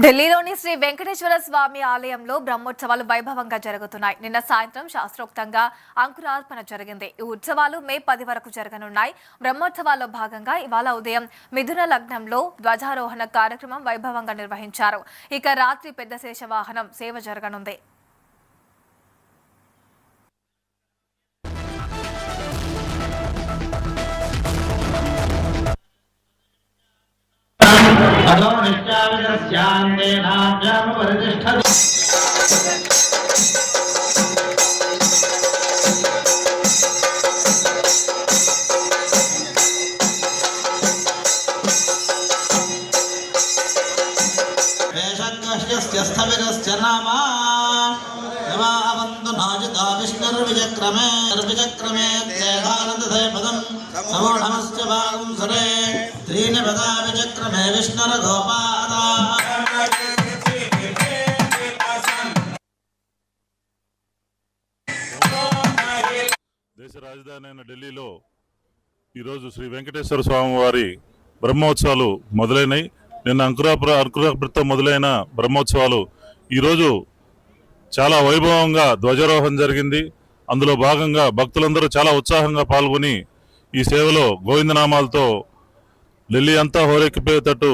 ఢిల్లీలోని శ్రీ వెంకటేశ్వర స్వామి ఆలయంలో బ్రహ్మోత్సవాలు వైభవంగా జరుగుతున్నాయి. నిన్న సాయంత్రం శాస్త్రోక్తంగా అంకురార్పణ జరిగింది. ఈ ఉత్సవాలు మే 10 వరకు జరగనున్నాయి. బ్రహ్మోత్సవాల్లో భాగంగా ఇవాళ ఉదయం మిథున లగ్నంలో ధ్వజారోహణ కార్యక్రమం వైభవంగా నిర్వహించారు. ఇక రాత్రి పెద్ద శేషవాహనం సేవ జరగనుంది. దేశ రాజధాని అయిన ఢిల్లీలో ఈరోజు శ్రీ వెంకటేశ్వర స్వామి వారి బ్రహ్మోత్సవాలు మొదలైనవి. నిన్న అంకురార్పణతో మొదలైన బ్రహ్మోత్సవాలు ఈరోజు చాలా వైభవంగా ధ్వజారోహణ జరిగింది. అందులో భాగంగా భక్తులందరూ చాలా ఉత్సాహంగా పాల్గొని ఈ సేవలో గోవిందనామాలతో ఢిల్లీ అంతా హోరెక్కిపోయేటట్టు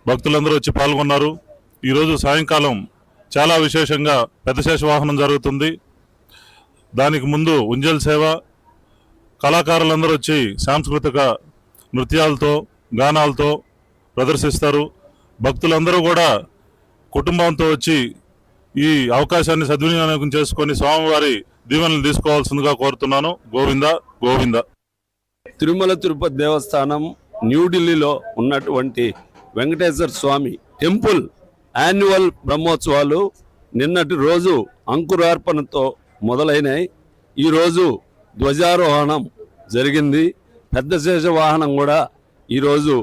భక్తులందరూ వచ్చి పాల్గొన్నారు. ఈరోజు సాయంకాలం చాలా విశేషంగా పెద్ద శేషవాహనం జరుగుతుంది. దానికి ముందు ఉంజల్ సేవ, కళాకారులందరూ వచ్చి సాంస్కృతిక నృత్యాలతో గానాలతో ప్రదర్శిస్తారు. భక్తులందరూ కూడా కుటుంబంతో వచ్చి ఈ అవకాశాన్ని సద్వినియోగం చేసుకొని స్వామివారి దీవెనలు తీసుకోవాల్సిందిగా కోరుతున్నాను. గోవింద గోవింద. తిరుమల తిరుపతి దేవస్థానం న్యూఢిల్లీలో ఉన్నటువంటి వెంకటేశ్వర స్వామి టెంపుల్ యాన్యువల్ బ్రహ్మోత్సవాలు నిన్నటి రోజు అంకురార్పణతో మొదలైనాయి. ఈరోజు ధ్వజారోహణం జరిగింది. పెద్ద శేష వాహనం కూడా ఈరోజు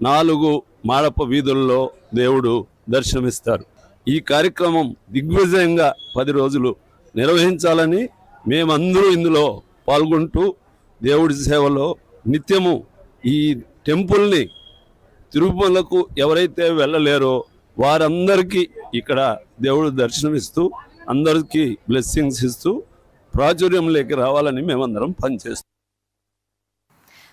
4 మాడప వీధుల్లో దేవుడు దర్శనమిస్తారు. ఈ కార్యక్రమం దిగ్విజయంగా 10 రోజులు నిర్వహించాలని మేమందరూ ఇందులో పాల్గొంటూ దేవుడి సేవలో నిత్యము ఈ టెంపుల్ని తిరుమలకు ఎవరైతే వెళ్ళలేరో వారందరికీ ఇక్కడ దేవుడు దర్శనమిస్తూ అందరికీ బ్లెస్సింగ్స్ ఇస్తూ ప్రాచుర్యంలోకి రావాలని మేమందరం పనిచేస్తాం.